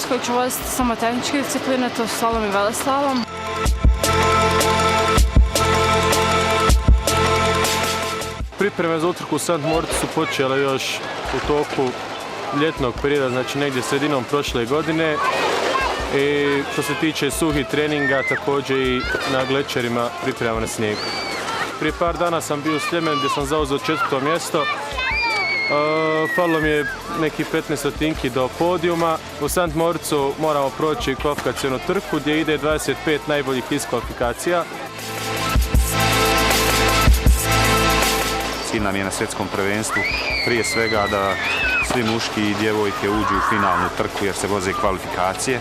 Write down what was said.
koji ću voziti samo tehničke discipline, to su slalom i veleslalom. Pripreme za utrku u St. Moritzu su počele još u toku ljetnog perioda, znači negdje sredinom prošle godine. I što se tiče suhih treninga, također i na glečerima priprema na snijegu. Prije par dana sam bio u Sljemenu gdje sam zauzeo 4. mjesto. Falilo mi je neki 15 stotinki do podijuma. U St. Moritzu moramo proći kvalifikacijonu trku gdje ide 25 najboljih iz kvalifikacija. Cilj nam je na svjetskom prvenstvu prije svega da svi muški i djevojke uđu u finalnu trku jer se voze kvalifikacije.